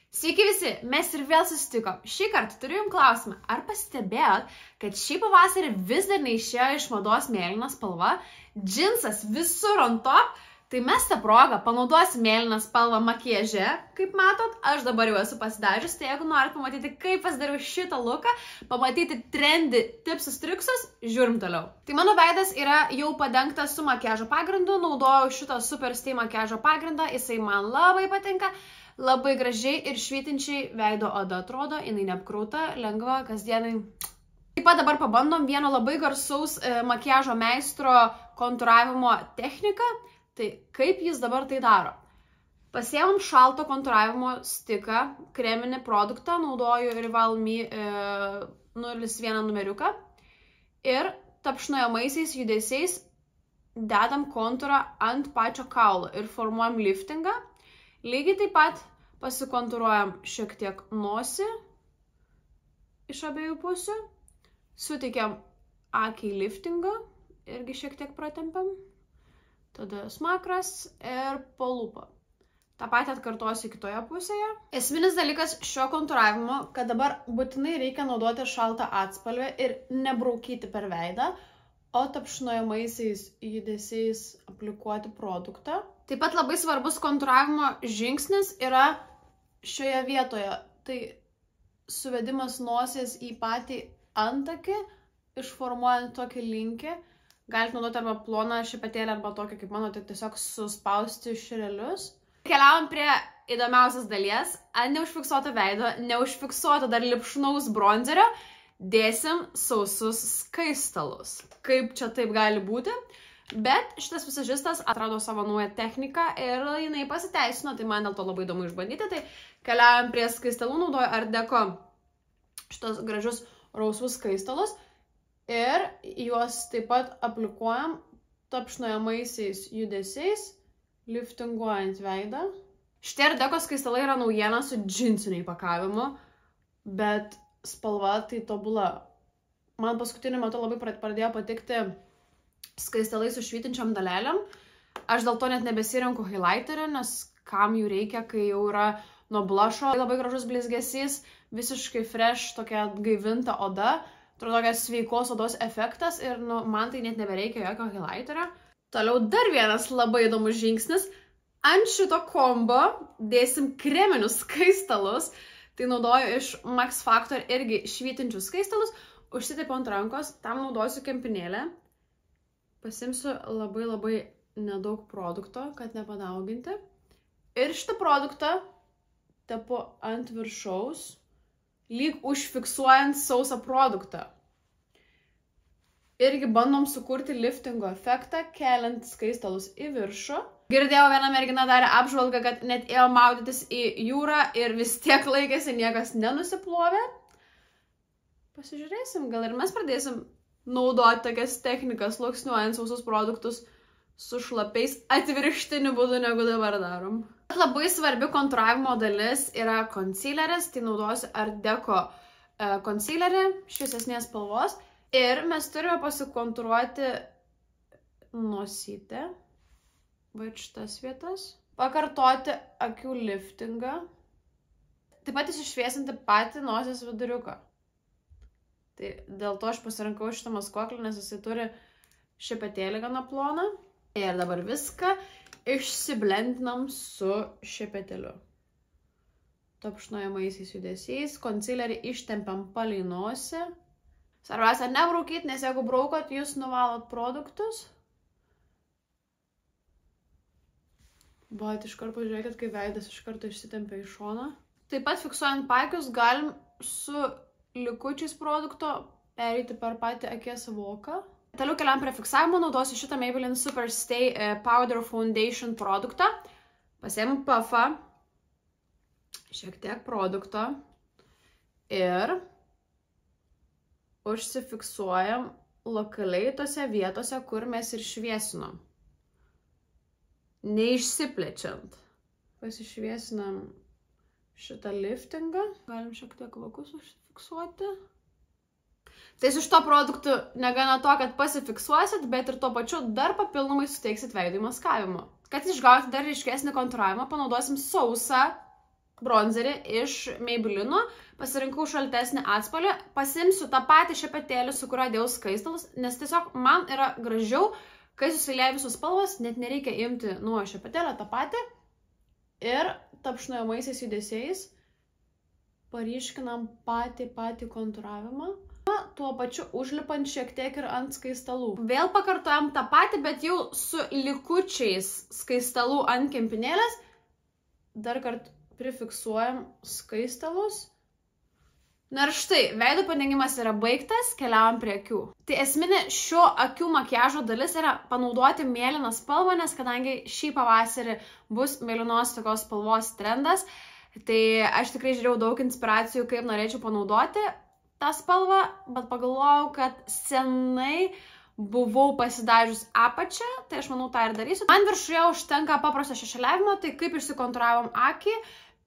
Sveiki visi, mes ir vėl susitikom. Šį kartą turiu jums klausimą. Ar pastebėjot, kad šį pavasarį vis dar neišėjo iš mados mėlyna spalva, džinsas visur ant top, tai mes tą progą panaudosim mėlyną spalvą makiaže. Kaip matot, aš dabar jau esu pasidažius, tai jeigu norit pamatyti, kaip pasidariau šitą looką, pamatyti trendy tipsus triksus, žiūrim toliau. Tai mano veidas yra jau padengtas su makiažo pagrindu, naudojau šitą Super Stay makiažo pagrindą, jisai man labai patinka. Labai gražiai ir švytinčiai veido oda atrodo, jinai neapkrauta, lengva, kasdienai. Taip pat dabar pabandom vieno labai garsaus makiažo meistro kontūravimo techniką. Tai kaip jis dabar tai daro? Pasiėmam šalto kontūravimo stiką, kreminį produktą, naudoju Rival Me 01 numeriuką ir tapšnojamaisiais judesiais dedam kontūrą ant pačio kaulo ir formuojam liftingą. Lygiai taip pat pasikontūruojam šiek tiek nosį iš abiejų pusių, suteikiam akiai liftingą, irgi šiek tiek pratempiam, tada smakras ir po lūpą. Ta patį atkartosiu kitoje pusėje. Esminis dalykas šio kontūravimo, kad dabar būtinai reikia naudoti šaltą atspalvę ir nebraukyti per veidą, o tapšnojamaisiais judesiais aplikuoti produktą. Taip pat labai svarbus kontūravimo žingsnis yra šioje vietoje. Tai suvedimas nosies į patį antakį, išformuojant tokį linkį. Galite naudoti arba ploną šepetėlį, arba tokį, kaip mano, tai tiesiog suspausti širelius. Keliaujam prie įdomiausios dalies. Ant neužfiksuoto veido, neužfiksuoto dar lipšnaus bronzerio, dėsim sausus skaistalus. Kaip čia taip gali būti? Bet šitas visažistas atrado savo naują techniką ir jinai pasiteisino, tai man dėl to labai įdomu išbandyti. Tai keliaujam prie skaistalų, naudoju Art Deco šitos gražius rausvus skaistalus ir juos taip pat aplikuojam tapšnojamaisiais judesiais, liftinguojant veidą. Šitie Art Deco skaistalai yra naujiena su džinsiniu įpakavimu, bet spalva tai tobula. Man paskutiniu metu labai pradėjo patikti skaistalai su švytinčiom dalelėm. Aš dėl to net nebesirenku highlighterį, nes kam jų reikia, kai jau yra nuo blušo labai gražus blizgesys, visiškai fresh, tokia gaivinta oda, atrodo tokia sveikos odos efektas ir man tai net nebereikia jokio highlighterio. Toliau dar vienas labai įdomus žingsnis. Ant šito kombo dėsim kreminius skaistalus. Tai naudoju iš Max Factor irgi švytinčius skaistalus. Užsitepiu ant rankos, tam naudosiu kempinėlę. Pasimsiu labai nedaug produkto, kad nepadauginti. Ir šitą produktą tepu ant viršaus, lyg užfiksuojant sausą produktą. Irgi bandom sukurti liftingo efektą, keliant skaistalus į viršų. Girdėjau, viena mergina darė apžvalgą, kad net ėjo maudytis į jūrą ir vis tiek laikėsi, niekas nenusiplovė. Pasižiūrėsim, gal ir mes pradėsim naudoti tokias technikas, sluoksniuojant sausus produktus su šlapiais atvirkštiniu būdu, negu dabar darom. Labai svarbi kontūravimo dalis yra concealeris, tai naudosiu Art Deco concealerį šviesesnės spalvos. Ir mes turime pasikontūruoti nosytę, va šitas vietas, pakartoti akių liftingą, taip pat iššviesinti patį nosies viduriuką. Tai dėl to aš pasirinkau šitą maskuoklį, nes jisai turi šepetėlį gana ploną. Ir dabar viską išsiblendinam su šepetėliu. Tapšnojamaisiais judesiais. Concealerį ištempiam palei nosį. Svarbiausia nebraukyti, nes jeigu braukot, jūs nuvalot produktus. Bet iš karto pažiūrėkit, kai veidas iš karto išsitempia į šoną. Taip pat fiksuojant paakius galim su likučiais produkto pereiti per patį akies voką. Toliau keliam prie fiksavimo, naudosiu šitą Maybelline Super Stay Powder Foundation produktą. Pasiėmu puffą, šiek tiek produkto ir užsifiksuojam lokaliai tose vietose, kur mes ir šviesinom. Neišsiplečiant. Pasišviesinam šitą liftingą. Galim šiek tiek vokus užsifiksuoti. Tai su šito produktu negana to, kad pasifiksuosit, bet ir tuo pačiu dar papildomai suteiksit veidui maskavimo. Kad išgauti dar ryškesnį kontūravimą, panaudosim sausą bronzerį iš Maybellino, pasirinkau šaltesnį atspalvį, pasimsiu tą patį šepetėlį, su kuriuo dėjau skaistalus, nes tiesiog man yra gražiau, kai susilieja visus spalvos, net nereikia imti nuo šepetėlio tą patį ir tapšnojamaisiais judesiais paryškinam patį kontūravimą, tuo pačiu užlipant šiek tiek ir ant skaistalų. Vėl pakartojam tą patį, bet jau su likučiais skaistalų ant kempinėlės, dar kart prifiksuojam skaistalus. Na ir štai, veido padengimas yra baigtas, keliaujam prie akių. Tai esminė šio akių makiažo dalis yra panaudoti mėlyną spalvą, nes kadangi šį pavasarį bus mėlynos tokios spalvos trendas, tai aš tikrai žiūrėjau daug inspiracijų, kaip norėčiau panaudoti tą spalvą, bet pagalvojau, kad senai buvau pasidažius apačią, tai aš manau tą ir darysiu. Man viršuje užtenka paprasto šešėliavimo, tai kaip išsikontūravom akį,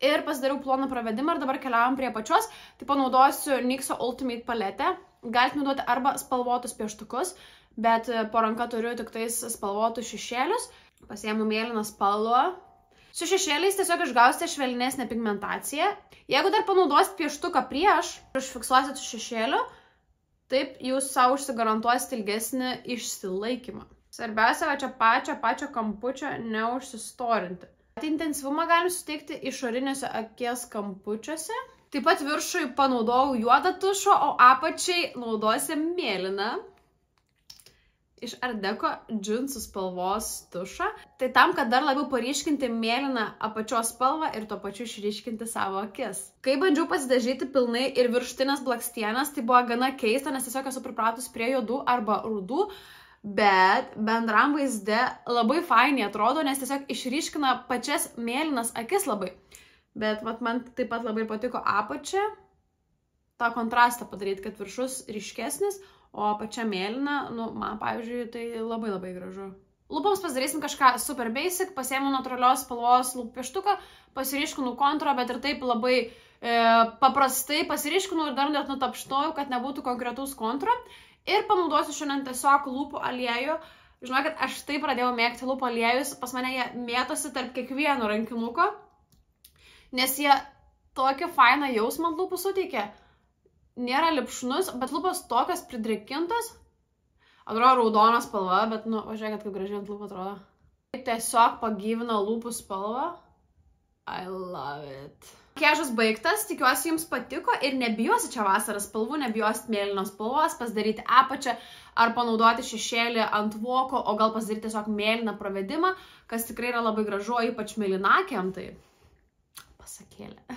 ir pasidariau ploną pravedimą ir dabar keliaujam prie apačios. Tai panaudosiu NYXo Ultimate paletę. Galite naudoti arba spalvotus pieštukus, bet po ranka turiu tik tais spalvotus šešėlius. Pasiėmu mėlyną spalvą. Su šešėliais tiesiog išgausite švelnesnę pigmentaciją. Jeigu dar panaudosit pieštuką prieš, užfiksuosit su šešėliu, taip jūs savo užsigarantuosite ilgesnį išsilaikymą. Svarbiausia, va čia pačio kampučio neužsistorinti. Intensyvumą galim suteikti išoriniuose akies kampučiuose. Taip pat viršui panaudojau juodą tušą, o apačiai naudosim mėlyną iš Art Deco džinsų spalvos tušą. Tai tam, kad dar labiau paryškinti mėlyną apačios spalvą ir tuo pačiu išryškinti savo akis. Kai bandžiau pasidažyti pilnai ir viršutinės blakstienas, tai buvo gana keista, nes tiesiog esu pripratus prie juodų arba rudų. Bet bendram vaizde labai fainiai atrodo, nes tiesiog išryškina pačias mėlynas akis labai. Bet man taip pat labai patiko apačia, tą kontrastą padaryti, kad viršus ryškesnis, o apačia mėlyna, man pavyzdžiui, tai labai gražu. Lūpoms pasidarysim kažką super basic, pasiėmiau natūralios spalvos lūpų pieštuką, pasiryškinu kontūrą, bet ir taip labai paprastai pasiryškinu ir dar net nutapštojau, kad nebūtų konkretaus kontūro. Ir panaudosiu šiandien tiesiog lūpų aliejų. Žinokit, aš taip pradėjau mėgti lūpų aliejus, pas mane jie mėtosi tarp kiekvieno rankinuko, nes jie tokį fainą jausmą ant lūpų suteikia. Nėra lipšnus, bet lūpos tokios pridrėkintos. Atrodo raudona spalva, bet, žiūrėkit, kaip gražiai ant lūpų atrodo. Tiesiog pagyvina lūpų spalvą. I love it. Makiažas baigtas, tikiuosi jums patiko ir nebijosit čia vasarą spalvų, nebijosit mėlynos spalvos, pasidaryti apačią ar panaudoti šešėlį ant voko, o gal pasidaryti tiesiog mėlyną pravedimą, kas tikrai yra labai gražu, ypač mėlynakiam, tai pasakėlė.